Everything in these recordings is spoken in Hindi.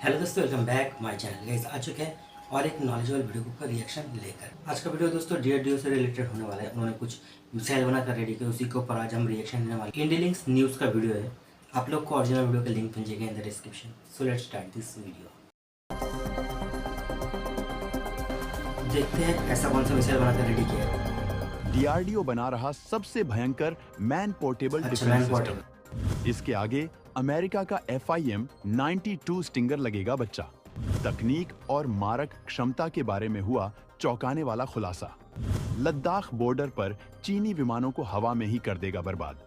हेलो दोस्तों, welcome back my channel. Guys आ चुके हैं और एक नॉलेजेबल वीडियो का रिएक्शन लेकर। आज का वीडियो दोस्तों डीआरडीओ से रिलेटेड होने वाला है। उन्होंने कुछ मिसाइल बनाकर रेडी किया, उसी के ऊपर आज हम रिएक्शन देने वाले। इंडियलिंक्स न्यूज़ का वीडियो है। आप लोग को ओरिजिनल वीडियो का लिंक मिल जाएगा in the description. So let's start this video. देखते हैं ऐसा कौन सा मिसाइल बनाकर रेडी किया है। डीआरडीओ बना रहा सबसे भयंकर मैन पोर्टेबल अच्छा, डिफेंस मैन सिस्टम। इसके आगे अमेरिका का FIM 92 स्टिंगर लगेगा बच्चा। तकनीक और मारक क्षमता के बारे में हुआ चौंकाने वाला खुलासा। लद्दाख बॉर्डर पर चीनी विमानों को हवा में ही कर देगा बर्बाद।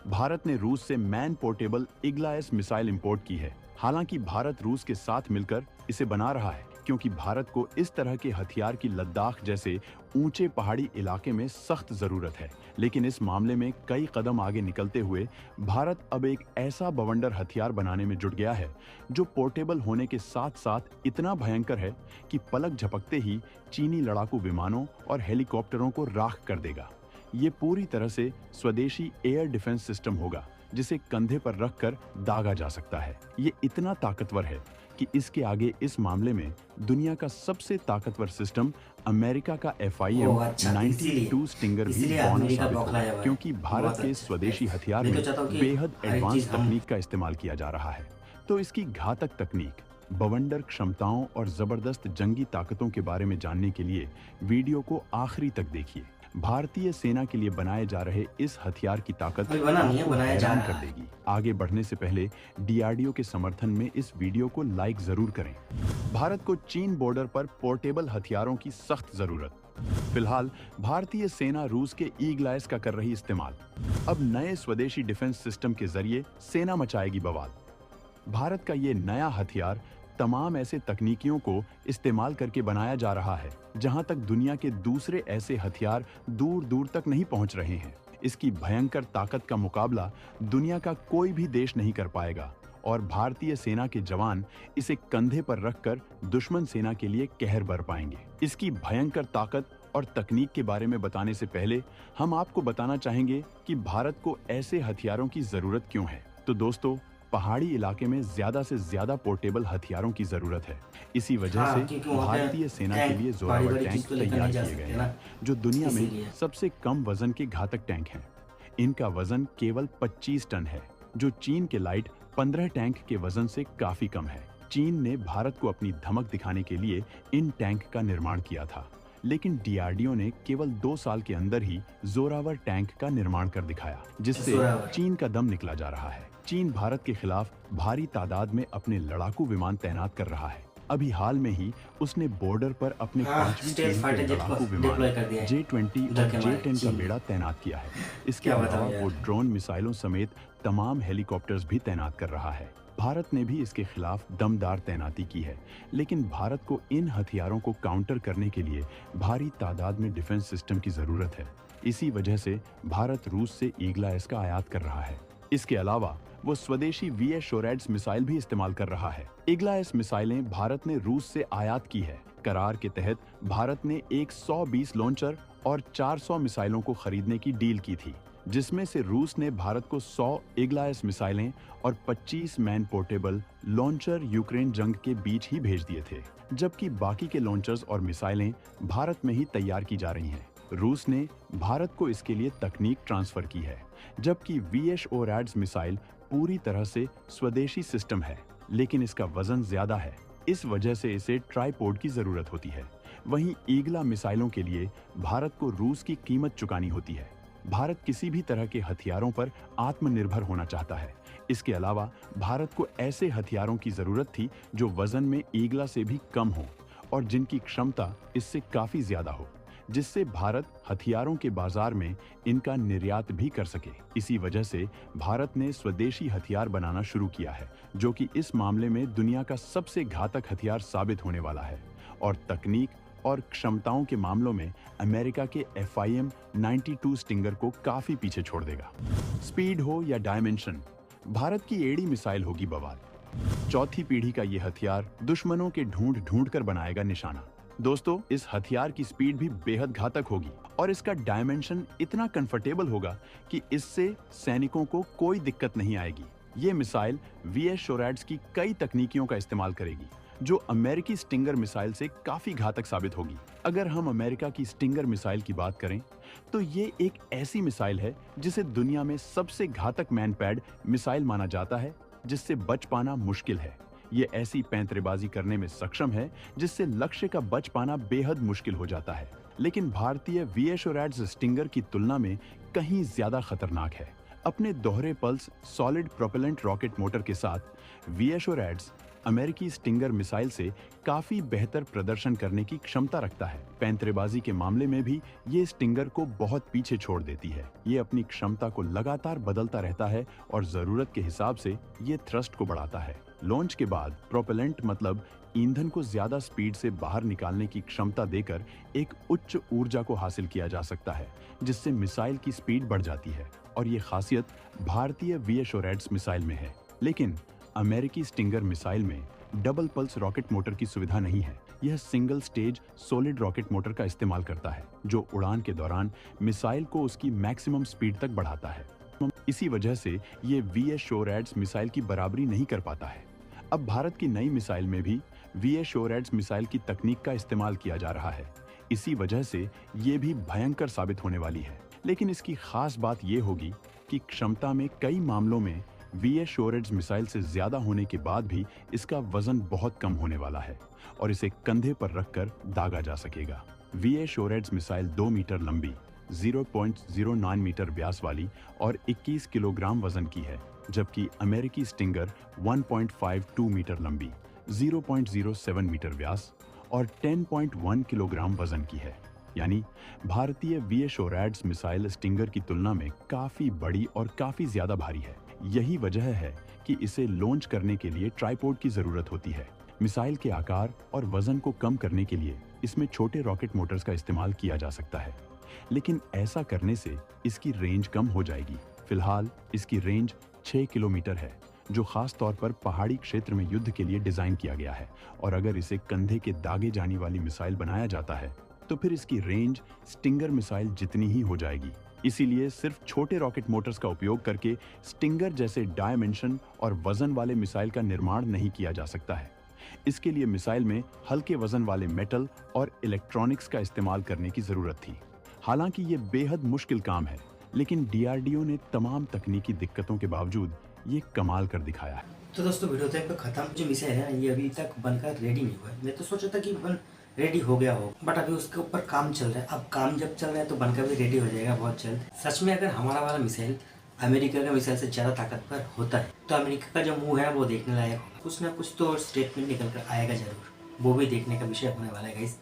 भारत ने रूस से मैन पोर्टेबल इग्लायस मिसाइल इंपोर्ट की है। हालांकि भारत रूस के साथ मिलकर इसे बना रहा है, क्योंकि भारत को इस तरह के हथियार की लद्दाख जैसे ऊंचे पहाड़ी इलाके में सख्त जरूरत है। लेकिन इस मामले में कई कदम आगे निकलते हुए भारत अब एक ऐसा बवंडर हथियार बनाने में जुट गया है जो पोर्टेबल होने के साथ साथ इतना भयंकर है कि पलक झपकते ही चीनी लड़ाकू विमानों और हेलीकॉप्टरों को राख कर देगा। ये पूरी तरह से स्वदेशी एयर डिफेंस सिस्टम होगा, जिसे कंधे पर रखकर दागा जा सकता है। ये इतना ताकतवर है कि इसके आगे इस मामले में दुनिया का सबसे ताकतवर सिस्टम अमेरिका का FIM 92 स्टिंगर भी बौना साबित होगा, क्योंकि भारत के स्वदेशी हथियार में बेहद एडवांस तकनीक का इस्तेमाल किया जा रहा है। तो इसकी घातक तकनीक, बवंडर क्षमताओं और जबरदस्त जंगी ताकतों के बारे में जानने के लिए वीडियो को आखिरी तक देखिए। भारतीय सेना के लिए बनाए जा रहे इस हथियार की ताकत आपको हैरान कर देगी। आगे बढ़ने से पहले डीआरडीओ के समर्थन में इस वीडियो को लाइक जरूर करें। भारत को चीन बॉर्डर पर पोर्टेबल हथियारों की सख्त जरूरत। फिलहाल भारतीय सेना रूस के ईग्लायस का कर रही इस्तेमाल। अब नए स्वदेशी डिफेंस सिस्टम के जरिए सेना मचाएगी बवाल। भारत का ये नया हथियार तमाम ऐसे तकनीकियों को इस्तेमाल करके बनाया जा रहा है जहां तक दुनिया के दूसरे ऐसे हथियार दूर दूर तक नहीं पहुंच रहे हैं। इसकी भयंकर ताकत का मुकाबला दुनिया का कोई भी देश नहीं कर पाएगा और भारतीय सेना के जवान इसे कंधे पर रखकर दुश्मन सेना के लिए कहर बर पाएंगे। इसकी भयंकर ताकत और तकनीक के बारे में बताने से पहले हम आपको बताना चाहेंगे कि भारत को ऐसे हथियारों की जरूरत क्यों है। तो दोस्तों, पहाड़ी इलाके में ज्यादा से ज्यादा पोर्टेबल हथियारों की जरूरत है। इसी वजह से भारतीय सेना के लिए जोरावर टैंक तैयार किए गए हैं, जो दुनिया में सबसे कम वजन के घातक टैंक हैं। इनका वजन केवल 25 टन है, जो चीन के लाइट 15 टैंक के वजन से काफी कम है। चीन ने भारत को अपनी धमक दिखाने के लिए इन टैंक का निर्माण किया था, लेकिन डीआरडीओ ने केवल 2 साल के अंदर ही जोरावर टैंक का निर्माण कर दिखाया, जिससे चीन का दम निकला जा रहा है। चीन भारत के खिलाफ भारी तादाद में अपने लड़ाकू विमान तैनात कर रहा है। अभी हाल में ही उसने बॉर्डर पर अपने 5वीं पीढ़ी के लड़ाकू विमान J-20 और J-10 का बेड़ा तैनात किया है। इसके अलावा वो ड्रोन मिसाइलों समेत तमाम हेलीकॉप्टर्स भी तैनात कर रहा है। भारत ने भी इसके खिलाफ दमदार तैनाती की है, लेकिन भारत को इन हथियारों को काउंटर करने के लिए भारी तादाद में डिफेंस सिस्टम की जरूरत है। इसी वजह से भारत रूस से ईग्लायस का आयात कर रहा है। इसके अलावा वो स्वदेशी VS-SHORAD मिसाइल भी इस्तेमाल कर रहा है। इग्लायस मिसाइलें भारत ने रूस से आयात की है। करार के तहत भारत ने 120 लॉन्चर और 400 मिसाइलों को खरीदने की डील की थी, जिसमें से रूस ने भारत को 100 इग्लायस मिसाइलें और 25 मैन पोर्टेबल लॉन्चर यूक्रेन जंग के बीच ही भेज दिए थे, जबकि बाकी के लॉन्चर्स और मिसाइलें भारत में ही तैयार की जा रही हैं। रूस ने भारत को इसके लिए तकनीक ट्रांसफर की है, जबकि VS-SHORAD मिसाइल पूरी तरह से स्वदेशी सिस्टम है, लेकिन इसका वजन ज्यादा है। इस वजह से इसे ट्राइपोड की जरूरत होती है। वहीं ईगला मिसाइलों के लिए भारत को रूस की कीमत चुकानी होती है। भारत किसी भी तरह के हथियारों पर आत्मनिर्भर होना चाहता है। इसके अलावा भारत को ऐसे हथियारों की जरूरत थी जो वजन में ईगला से भी कम हो और जिनकी क्षमता इससे काफी ज्यादा हो, जिससे भारत हथियारों के बाजार में इनका निर्यात भी कर सके। इसी वजह से भारत ने स्वदेशी हथियार बनाना शुरू किया है, जो कि इस मामले में दुनिया का सबसे घातक हथियार साबित होने वाला है और तकनीक और क्षमताओं के मामलों में अमेरिका के FIM 92 स्टिंगर को काफी पीछे छोड़ देगा। स्पीड हो या डायमेंशन, भारत की एडी मिसाइल होगी बवाल। चौथी पीढ़ी का ये हथियार दुश्मनों के ढूंढ कर बनाएगा निशाना। दोस्तों, इस हथियार की स्पीड भी बेहद घातक होगी और इसका डायमेंशन इतना कंफर्टेबल होगा कि इससे सैनिकों को कोई दिक्कत नहीं आएगी। ये मिसाइल वीएस शोरैड्स की कई तकनीकियों का इस्तेमाल करेगी जो अमेरिकी स्टिंगर मिसाइल से काफी घातक साबित होगी। अगर हम अमेरिका की स्टिंगर मिसाइल की बात करें तो ये एक ऐसी मिसाइल है जिसे दुनिया में सबसे घातक मैनपैड मिसाइल माना जाता है, जिससे बच पाना मुश्किल है। ये ऐसी पैंतरेबाजी करने में सक्षम है जिससे लक्ष्य का बच पाना बेहद मुश्किल हो जाता है। लेकिन भारतीय वीएस शोरैड्स स्टिंगर की तुलना में कहीं ज्यादा खतरनाक है। अपने दोहरे pulse solid propellant rocket motor के साथ वीएस शोरैड्स अमेरिकी स्टिंगर मिसाइल से काफी बेहतर प्रदर्शन करने की क्षमता रखता है। पैंतरेबाजी के मामले में भी ये स्टिंगर को बहुत पीछे छोड़ देती है। ये अपनी क्षमता को लगातार बदलता रहता है और जरूरत के हिसाब से ये थ्रस्ट को बढ़ाता है। लॉन्च के बाद प्रोपेलेंट मतलब ईंधन को ज्यादा स्पीड से बाहर निकालने की क्षमता देकर एक उच्च ऊर्जा को हासिल किया जा सकता है, जिससे मिसाइल की स्पीड बढ़ जाती है और ये खासियत भारतीय वीएस शोरैड्स मिसाइल में है। लेकिन अमेरिकी स्टिंगर मिसाइल में डबल पल्स रॉकेट मोटर की सुविधा नहीं है। यह single stage solid rocket motor का इस्तेमाल करता है जो उड़ान के दौरान मिसाइल को उसकी मैक्सिमम स्पीड तक बढ़ाता है। इसी वजह से ये वीएस शोरैड्स मिसाइल की बराबरी नहीं कर पाता है। अब भारत की नई मिसाइल में भी वीएस शोरैड्स मिसाइल की तकनीक का इस्तेमाल किया जा रहा है। इसी वजह से ये भी भयंकर साबित होने वाली है। लेकिन इसकी खास बात ये होगी कि क्षमता में कई मामलों में वीएस शोरैड्स मिसाइल से ज्यादा होने के बाद भी इसका वजन बहुत कम होने वाला है और इसे कंधे पर रखकर दागा जा सकेगा। वीएस शोरैड्स मिसाइल 2 मीटर लंबी, 0.09 मीटर व्यास वाली और 21 किलोग्राम वजन की है, जबकि अमेरिकी स्टिंगर 1.52 मीटर लंबी, 0.07 मीटर व्यास और 10.1 किलोग्राम वजन की है। यानी भारतीय वीएस शोरैड्स मिसाइल स्टिंगर की तुलना में काफी बड़ी और काफी ज्यादा भारी है। यही वजह है कि इसे लॉन्च करने के लिए ट्राइपॉड की जरूरत होती है। मिसाइल के आकार और वजन को कम करने के लिए इसमें छोटे रॉकेट मोटर्स का इस्तेमाल किया जा सकता है, लेकिन ऐसा करने से इसकी रेंज कम हो जाएगी। फिलहाल इसकी रेंज 6 किलोमीटर है, जो खास तौर पर पहाड़ी क्षेत्र में युद्ध के लिए डिजाइन किया गया है। और अगर इसे कंधे के दागे जाने वाली मिसाइल बनाया जाता है तो फिर इसकी रेंज स्टिंगर मिसाइल जितनी ही हो जाएगी। इसीलिए सिर्फ छोटे रॉकेट मोटर्स का उपयोग करके स्टिंगर जैसे डायमेंशन और वजन वाले मिसाइल का निर्माण नहीं किया जा सकता है। इसके लिए मिसाइल में हल्के वजन वाले मेटल और इलेक्ट्रॉनिक्स का इस्तेमाल करने की जरूरत थी। हालांकि ये बेहद मुश्किल काम है, लेकिन डीआरडीओ ने तमाम तकनीकी दिक्कतों के बावजूद ये कमाल कर दिखाया है। तो दोस्तों वीडियो तक पे खत्म। जो मिसाइल है ये अभी तक बनकर रेडी नहीं हुआ है। मैं तो सोचा था कि बन रेडी हो गया हो, बट अभी उसके ऊपर काम चल रहा है। अब काम जब चल रहा है तो बनकर भी रेडी हो जाएगा बहुत जल्द। सच में अगर हमारा वाला मिसाइल अमेरिका का मिसाइल से ज़्यादा ताकतवर होता है तो अमेरिका का जो मुंह है वो देखने लायक होगा। कुछ ना कुछ तो स्टेटमेंट निकल कर आएगा जरूर, वो भी देखने का विषय होने वाला है गाइस।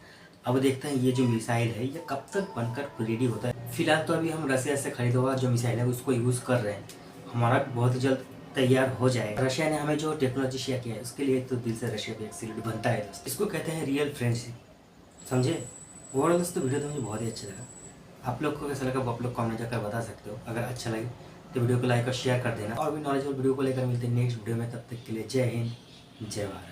अब देखते हैं ये जो मिसाइल है ये कब तक बनकर रेडी होता है। फिलहाल तो अभी हम रशिया से खरीदा हुआ जो मिसाइल है उसको यूज़ कर रहे हैं। हमारा बहुत जल्द तैयार हो जाएगा। रशिया ने हमें जो टेक्नोलॉजी शेयर किया है उसके लिए तो दिल से रशिया पे एक सैल्यूट बनता है दोस्तों। इसको कहते हैं रियल फ्रेंडशिप, समझे। ओवरऑल दोस्तों वीडियो तो मुझे बहुत ही अच्छा लगा। आप लोग को कैसा लगा वो आप लोग कमेंट करके बता सकते हो। अगर अच्छा लगे तो वीडियो को लाइक और शेयर कर देना। और भी नॉलेजेबल वीडियो को लेकर मिलते हैं नेक्स्ट वीडियो में। तब तक के लिए जय हिंद, जय भारत।